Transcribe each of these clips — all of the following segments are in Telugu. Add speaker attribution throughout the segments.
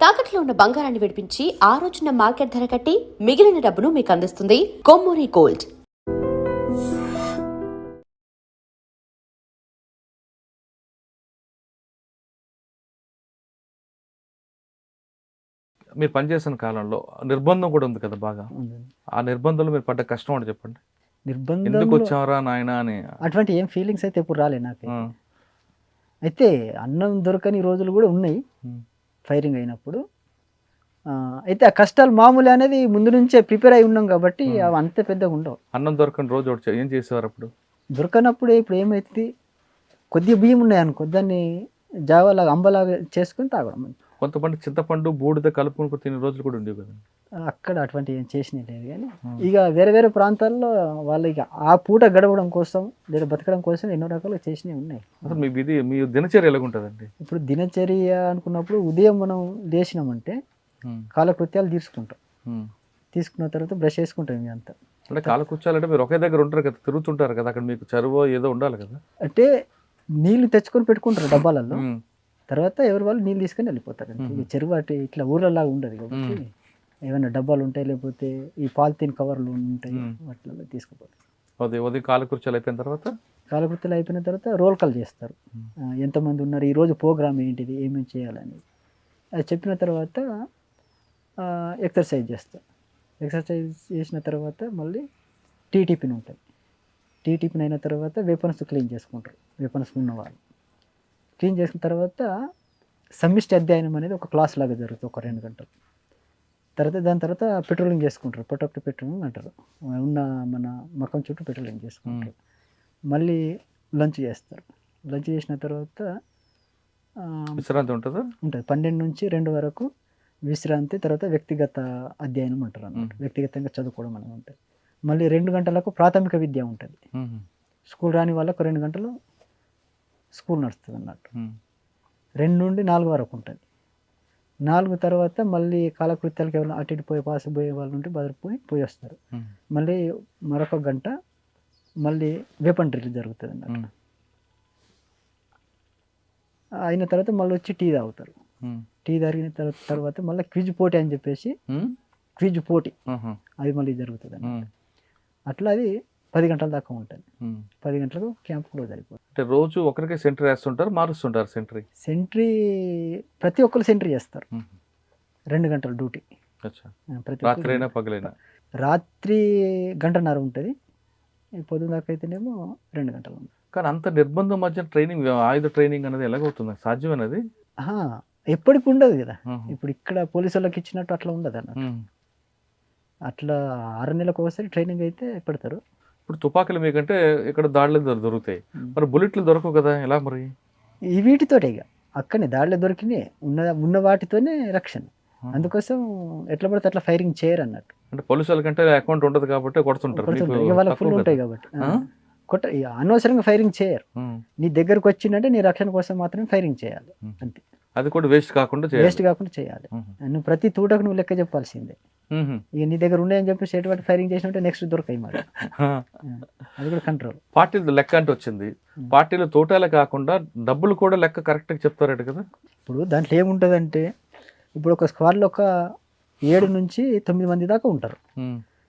Speaker 1: తాకట్లో ఉన్న బంగారాన్ని విడిపించి ఆ రోజున మార్కెట్ ధర కట్టి మిగిలిన డబ్బును మీకు అందిస్తుంది కొమ్మూరి గోల్డ్.
Speaker 2: మీరు పనిచేసిన కాలంలో నిర్బంధం కూడా ఉంది కదా బాగా. ఆ నిర్బంధంలో మీరు పడ్డ కష్టం అంటే చెప్పండి. ఎందుకు
Speaker 3: నిర్బంధంలో
Speaker 2: వచ్చావరా నాయన అని?
Speaker 3: అటువంటి ఏం ఫీలింగ్స్ అయితే ఎప్పుడు రాలే నాకు. అయితే అన్నం దొరకని రోజులు కూడా ఉన్నాయి ఫైరింగ్ అయినప్పుడు. అయితే ఆ కష్టాలు మామూలు అనేది ముందు నుంచే ప్రిపేర్ అయి ఉన్నాం కాబట్టి అవి అంత పెద్దగా ఉండవు.
Speaker 2: అన్నం దొరకని రోజు ఒకటి ఏం చేసేవారు అప్పుడు?
Speaker 3: దొరకనప్పుడు ఇప్పుడు ఏమవుతుంది, కొద్దిగా బియ్యం ఉన్నాయనుకో దాన్ని జావాలాగా అంబలాగా చేసుకుని తాగడం.
Speaker 2: కొంతమంది చింతపండు బూడిద కలుపుకొని తినే రోజులు కూడా ఉండేవి కదా.
Speaker 3: అక్కడ అటువంటి ఏం చేసిన లేదు. కానీ ఇక వేరే వేరే ప్రాంతాల్లో వాళ్ళకి ఆ పూట గడవడం కోసం లేదా బతకడం కోసం ఎన్నో రకాలు చేసినవి ఉన్నాయి.
Speaker 2: అసలు మీ దినచర్య ఎలాగుంటుందండి?
Speaker 3: ఇప్పుడు దినచర్య అనుకున్నప్పుడు ఉదయం మనం లేచినామంటే కాలకృత్యాలు తీసుకున్న తర్వాత బ్రష్ చేసుకుంటాం. ఇవి అంతా
Speaker 2: అంటే కాలకృత్యాలంటే మీరు ఒకే దగ్గర ఉంటారు కదా, తిరుగుతుంటారు కదా, అక్కడ మీకు చరువు ఏదో ఉండాలి కదా.
Speaker 3: అంటే నీళ్లు తెచ్చుకొని పెట్టుకుంటారు డబ్బాలలో, తర్వాత ఎవరు వాళ్ళు నీళ్ళు తీసుకొని వెళ్ళిపోతారు. ఇక చెరువు అటు ఇట్లా ఊర్లలాగా ఉండదు కాబట్టి ఏమైనా డబ్బాలు ఉంటాయి, లేకపోతే ఈ పాలిథిన్ కవర్లు ఉంటాయి, వాటిలో తీసుకుపోతారు.
Speaker 2: ఉదయం కాలకృత్యాలు అయిపోయిన తర్వాత
Speaker 3: రోల్ కాల్ చేస్తారు. ఎంతమంది ఉన్నారు, ఈరోజు ప్రోగ్రామ్ ఏంటిది, ఏమేమి చేయాలని అది చెప్పిన తర్వాత ఎక్సర్సైజ్ చేస్తారు. ఎక్సర్సైజ్ చేసిన తర్వాత మళ్ళీ టీటిఫిన్ ఉంటుంది. టీటిఫిన్ అయిన తర్వాత వెపన్స్ క్లీన్ చేసుకుంటారు. వెపన్స్ ఉన్నవాళ్ళు క్లీన్ చేసిన తర్వాత సమిష్టి అధ్యయనం అనేది ఒక క్లాస్ లాగా జరుగుతుంది, ఒక 2 గంటలు. దాని తర్వాత పెట్రోలింగ్ చేసుకుంటారు. ప్రొటెక్టివ్ పెట్రోలింగ్ అంటారు. ఉన్న మన మకం చుట్టూ పెట్రోలింగ్ చేసుకుంటారు. మళ్ళీ లంచ్ చేస్తారు. లంచ్ చేసిన తర్వాత
Speaker 2: విశ్రాంతి ఉంటుంది.
Speaker 3: 12 నుంచి 2 వరకు విశ్రాంతి. తర్వాత వ్యక్తిగత అధ్యయనం అంటారు అన్నమాట. వ్యక్తిగతంగా చదువుకోవడం అనేది ఉంటుంది. మళ్ళీ 2 గంటలకు ప్రాథమిక విద్య ఉంటుంది. స్కూల్ రాని వాళ్ళకు 2 గంటలు స్కూల్ నడుస్తుంది అన్నట్టు. 2 నుండి 4 వరకు ఉంటుంది. 4 తర్వాత మళ్ళీ కాలకృత్యాలకు ఎవరైనా అటు ఇటు పాసిపోయే వాళ్ళు ఉంటే పోయి వస్తారు. మళ్ళీ మరొక గంట మళ్ళీ వెపన్ డ్రిల్ జరుగుతుంది అన్నట్టు. అయిన తర్వాత మళ్ళీ వచ్చి టీ తాగుతారు. టీ తాగిన తర్వాత మళ్ళీ క్విజ్ పోటీ అని చెప్పేసి క్విజ్ పోటీ అది మళ్ళీ జరుగుతుంది అన్నమాట. అట్లా అది 10 గంటల దాకా ఉంటుంది. 10 గంటలకు క్యాంప్ క్లోజ్ అయిపోతుంది.
Speaker 2: అంటే రోజు ఒకరికి సెంట్రీ వేస్తుంటారు, మారుస్తుంటారు
Speaker 3: సెంట్రీ ప్రతి ఒక్కరు సెంట్రీ చేస్తారు. 2 గంటల డ్యూటీ. రాత్రి 1.5 గంట ఉంటుంది. పొద్దున దాకా అయితేనేమో 2 గంటలు ఉంది.
Speaker 2: కానీ అంత నిర్బంధం మధ్య ట్రైనింగ్, ఆయుధ ట్రైనింగ్ అనేది ఎలాగవుతుంది? సాధ్యమైనది
Speaker 3: ఎప్పటికి ఉండదు కదా. ఇప్పుడు ఇక్కడ పోలీసు వాళ్ళకి ఇచ్చినట్టు అట్లా ఉండదు అన్నట్టు. అట్లా 6 నెలలకు ఒకసారి ట్రైనింగ్ అయితే పెడతారు.
Speaker 2: ఇప్పుడు తుపాకులు మీకంటే ఇక్కడ దాడులు దొరుకుతాయి, మరి బుల్లెట్లు దొరకవు కదా, ఎలా మరి?
Speaker 3: ఈ వీటితోటే ఇక అక్కడనే దాడులు దొరికినాయి, ఉన్న వాటితోనే రక్షణ. అందుకోసం ఎట్లా పడితే అట్లా ఫైరింగ్ చేయరు అన్నట్టు.
Speaker 2: అంటే పోలీసు వాళ్ళకంటే అకౌంట్ ఉండదు కాబట్టి కొడుతుంటారు,
Speaker 3: వాళ్ళకి ఫుల్ ఉంటాయి కాబట్టి అనవసరంగా ఫైరింగ్ చేయరు. నీ దగ్గరకు వచ్చిందంటే నీ రక్షణ కోసం మాత్రమే ఫైరింగ్ చేయాలి అంతే.
Speaker 2: అది కూడా వేస్ట్ కాకుండా
Speaker 3: చేయాలి. నువ్వు ప్రతి తూటకు నువ్వు లెక్క చెప్పాల్సిందే. ఇక నీ దగ్గర ఉన్నాయని చెప్పి ఎటువంటి ఫైరింగ్ చేసినట్టే నెక్స్ట్ దొరకాయి మాట. అది కూడా కంట్రోల్.
Speaker 2: పార్టీలు లెక్క అంటే వచ్చింది. పార్టీలు తోటాలే కాకుండా డబ్బులు కూడా లెక్క కరెక్ట్గా చెప్తారట కదా.
Speaker 3: ఇప్పుడు దాంట్లో ఏముంటుందంటే, ఇప్పుడు ఒక స్క్వాడ్లో ఒక 7 నుంచి 9 మంది దాకా ఉంటారు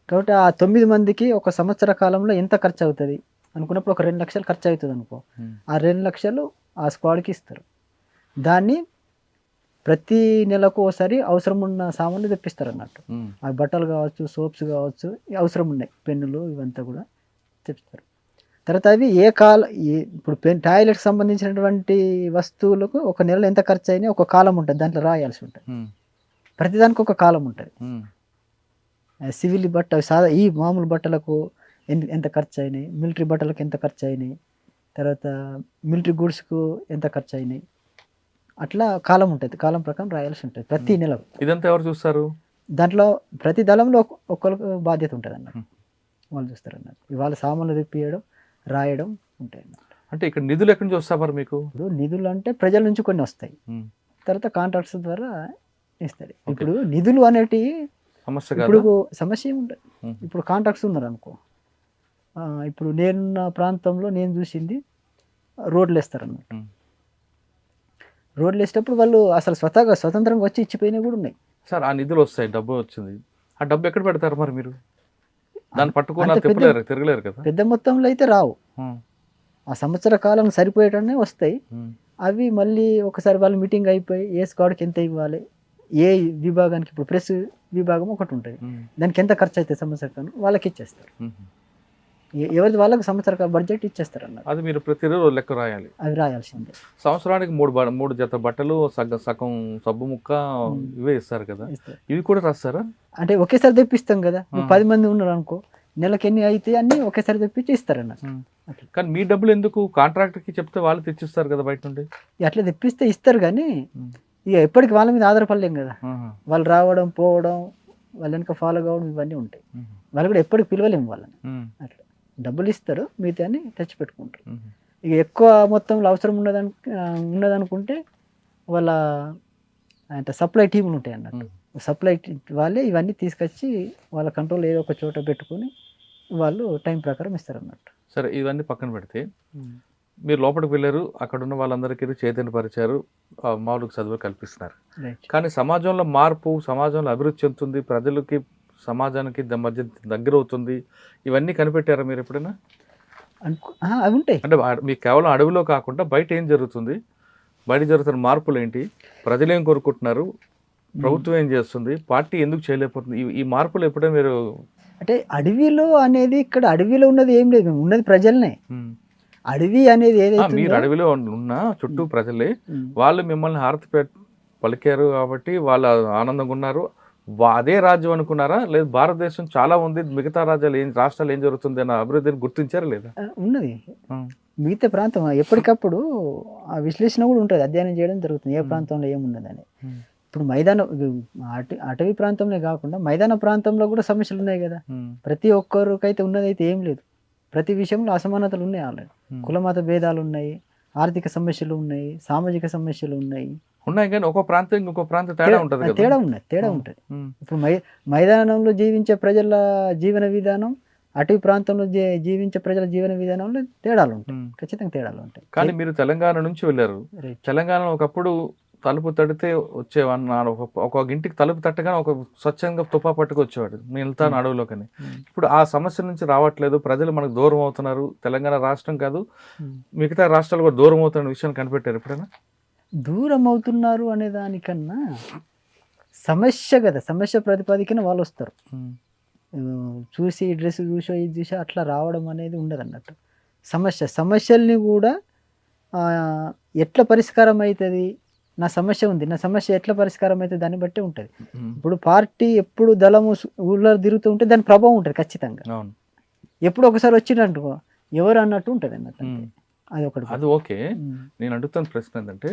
Speaker 3: కాబట్టి ఆ 9 మందికి ఒక సంవత్సర కాలంలో ఎంత ఖర్చు అవుతుంది అనుకున్నప్పుడు ఒక 2 లక్షలు ఖర్చు అవుతుంది అనుకో. ఆ 2 లక్షలు ఆ స్క్వాడ్కి ఇస్తారు. దాన్ని ప్రతి నెలకు ఒకసారి అవసరం ఉన్న సామాన్లు తెప్పిస్తారు అన్నట్టు. ఆ బట్టలు కావచ్చు, సోప్స్ కావచ్చు, అవసరం ఉన్నాయి, పెన్నులు ఇవంతా కూడా తెప్పిస్తారు. తర్వాత అవి ఇప్పుడు టాయిలెట్ సంబంధించినటువంటి వస్తువులకు ఒక నెలలో ఎంత ఖర్చు అయినా ఒక కాలం ఉంటుంది, దాంట్లో రాయాల్సి ఉంటుంది. ప్రతిదానికి ఒక కాలం ఉంటుంది. సివిల్ ఈ మామూలు బట్టలకు ఎంత ఖర్చు అయినాయి, మిలిటరీ బట్టలకు ఎంత ఖర్చు అయినాయి, తర్వాత మిలిటరీ గూడ్స్కు ఎంత ఖర్చు అయినాయి, అట్లా కాలం ఉంటుంది. కాలం ప్రకారం రాయాల్సి ఉంటుంది ప్రతి నెలకు.
Speaker 2: ఇదంతా ఎవరు చూస్తారు?
Speaker 3: దాంట్లో ప్రతి దళంలో ఒక్కరికి బాధ్యత ఉంటుంది అన్నట్టు. వాళ్ళు చూస్తారు అన్నట్టు. ఇవాళ సామాన్లు తెప్పియడం, రాయడం ఉంటాయి అన్నట్టు.
Speaker 2: అంటే ఇక్కడ నిధులు ఎక్కడి నుంచి వస్తారు మీకు?
Speaker 3: ఇప్పుడు నిధులు అంటే ప్రజల నుంచి కొన్ని వస్తాయి, తర్వాత కాంట్రాక్ట్స్ ద్వారా ఇస్తారు. ఇప్పుడు నిధులు అనేటివి ఇప్పుడు సమస్య ఏముంటుంది. ఇప్పుడు కాంట్రాక్ట్స్ ఉన్నారు అనుకో, ఇప్పుడు నేనున్న ప్రాంతంలో నేను చూసింది రోడ్లు వేస్తారు అన్నట్టు. రోడ్లు వేసేటప్పుడు వాళ్ళు అసలు స్వతంత్రంగా వచ్చి ఇచ్చిపోయినవి కూడా ఉన్నాయి.
Speaker 2: సార్ ఆ నిధులు వస్తాయి, డబ్బు వచ్చింది, ఆ డబ్బు ఎక్కడ పెడతారు మరి మీరు? దాన్ని పట్టుకుని
Speaker 3: అంత
Speaker 2: తిరగలేరు కదా.
Speaker 3: పెద్ద మొత్తంలో అయితే రావు, ఆ సంవత్సర కాలం సరిపోయేటనే వస్తాయి. అవి మళ్ళీ ఒకసారి వాళ్ళు మీటింగ్ అయిపోయి ఏ స్క్వాడ్కి ఎంత ఇవ్వాలి, ఏ విభాగానికి, ఇప్పుడు ప్రెస్ విభాగం ఒకటి ఉంటుంది, దానికి ఎంత ఖర్చు అవుతుంది సంవత్సరం వాళ్ళకి ఇచ్చేస్తారు. ఎవరిది వాళ్ళకి సంవత్సర బడ్జెట్ ఇచ్చేస్తారు అన్నారు.
Speaker 2: అది మీరు ప్రతిరోజు లెక్క రాయాలి,
Speaker 3: అవి రాయాల్సిందే.
Speaker 2: సంవత్సరానికి మూడు జత బట్టలు, సగం సబ్బు ముక్క ఇవే ఇస్తారు కదా, ఇవి కూడా రాస్తారా?
Speaker 3: అంటే ఒకేసారి తెప్పిస్తాం కదా, 10 మంది ఉన్నారు అనుకో, నెలకి ఎన్ని అయితే అన్ని ఒకేసారి తెప్పించి ఇస్తారన్నారు.
Speaker 2: కానీ మీ డబ్బులు ఎందుకు కాంట్రాక్టర్కి చెప్తే వాళ్ళు తెచ్చిస్తారు కదా బయట నుండి?
Speaker 3: అట్లా తెప్పిస్తే ఇస్తారు, కానీ ఇక ఎప్పటికి వాళ్ళ మీద ఆధారపడలేం కదా. వాళ్ళు రావడం పోవడం, వాళ్ళ వెనక ఫాలో కావడం ఇవన్నీ ఉంటాయి. వాళ్ళు కూడా ఎప్పటికి పిలవలేము వాళ్ళని. అట్లా డబ్బులు ఇస్తారు, మిగతా అని తెచ్చి పెట్టుకుంటారు. ఇక ఎక్కువ మొత్తంలో అవసరం ఉన్నదనుకుంటే వాళ్ళ అంటే సప్లై టీములు ఉంటాయి అన్నట్టు. సప్లై వాళ్ళే ఇవన్నీ తీసుకొచ్చి వాళ్ళ కంట్రోల్ ఏదో ఒక చోట పెట్టుకొని వాళ్ళు టైం ప్రకారం ఇస్తారు అన్నట్టు.
Speaker 2: సరే, ఇవన్నీ పక్కన పెడితే మీరు లోపలికి వెళ్ళారు, అక్కడ ఉన్న వాళ్ళందరికీ చైతన్యపరిచారు, మామూలుగా చదువు కల్పిస్తున్నారు. కానీ సమాజంలో మార్పు, సమాజంలో అభివృద్ధి చెందుతుంది, ప్రజలకి సమాజానికి మధ్య దగ్గర అవుతుంది, ఇవన్నీ కనిపెట్టారా మీరు ఎప్పుడైనా?
Speaker 3: అవి ఉంటాయి.
Speaker 2: అంటే మీకు కేవలం అడవిలో కాకుండా బయట ఏం జరుగుతుంది, బయట జరుగుతున్న మార్పులు ఏంటి, ప్రజలు ఏం కోరుకుంటున్నారు, ప్రభుత్వం ఏం చేస్తుంది, పార్టీ ఎందుకు చేయలేకపోతుంది, ఈ మార్పులు ఎప్పుడైనా మీరు?
Speaker 3: అంటే అడవిలో అనేది, ఇక్కడ అడవిలో ఉన్నది ఏం లేదు, మేము ఉన్నది ప్రజలనే. అడవి అనేది ఏదైతే
Speaker 2: మీరు అడవిలో ఉన్న చుట్టూ ప్రజలే, వాళ్ళు మిమ్మల్ని హారతి పలికారు కాబట్టి వాళ్ళు ఆనందంగా ఉన్నారు, అదే రాజ్యం అనుకున్నారా? లేదు భారతదేశం చాలా ఉంది, మిగతా రాష్ట్రాలు ఏం జరుగుతుంది అన్న అభివృద్ధిని గుర్తించారా లేదా?
Speaker 3: ఉన్నది. మిగతా ప్రాంతం ఎప్పటికప్పుడు ఆ విశ్లేషణ కూడా ఉంటుంది, అధ్యయనం చేయడం జరుగుతుంది, ఏ ప్రాంతంలో ఏమున్నదని. ఇప్పుడు అటవీ ప్రాంతంలో కాకుండా మైదాన ప్రాంతంలో కూడా సమస్యలు ఉన్నాయి కదా. ప్రతి ఒక్కరికైతే ఉన్నదైతే ఏం లేదు, ప్రతి విషయంలో అసమానతలు ఉన్నాయి. ఆల్రెడీ కులమత భేదాలు ఉన్నాయి, ఆర్థిక సమస్యలు ఉన్నాయి, సామాజిక సమస్యలు ఉన్నాయి.
Speaker 2: కానీ ఒక ప్రాంతం ఇంకో ప్రాంతం తేడా ఉంటుంది.
Speaker 3: తేడా ఉంటుంది. ఇప్పుడు మైదానంలో జీవించే ప్రజల జీవన విధానం, అటవీ ప్రాంతంలో జీవించే ప్రజల జీవన విధానంలో తేడాలు ఉంటాయి, ఖచ్చితంగా తేడాలు ఉంటాయి.
Speaker 2: కానీ మీరు తెలంగాణ నుంచి వెళ్ళారు, తెలంగాణలో ఒకప్పుడు తలుపు తడితే వచ్చేవన్నారు, ఒక ఇంటికి తలుపు తట్టగానే ఒక స్వచ్ఛంగా తుపా పట్టుకు వచ్చేవాడు, నేను వెళ్తాను అడవులోకని. ఇప్పుడు ఆ సమస్య నుంచి రావట్లేదు, ప్రజలు మనకు దూరం అవుతున్నారు, తెలంగాణ రాష్ట్రం కాదు మిగతా రాష్ట్రాలు కూడా దూరం అవుతున్న విషయాన్ని కనిపెట్టారు ఎప్పుడైనా?
Speaker 3: దూరం అవుతున్నారు అనే దానికన్నా సమస్య కదా, సమస్య ప్రతిపాదికన వాళ్ళు వస్తారు, చూసి డ్రెస్ చూసో ఇది చూసో అట్లా రావడం అనేది ఉండదు అన్నట్టు. సమస్యల్ని కూడా ఎట్లా పరిష్కారం అవుతుంది, నా సమస్య ఉంది, నా సమస్య ఎట్లా పరిష్కారం అవుతుంది దాన్ని బట్టే ఉంటుంది. ఇప్పుడు పార్టీ ఎప్పుడు దళము ఊళ్ళో తిరుగుతూ ఉంటే దాని ప్రభావం ఉంటుంది ఖచ్చితంగా. ఎప్పుడు ఒకసారి వచ్చిందంటుకో ఎవరు అన్నట్టు ఉంటుంది అన్నట్టు. అది ఒకటి.
Speaker 2: అది ఓకే. నేను అడుగుతాను ప్రశ్న ఏంటంటే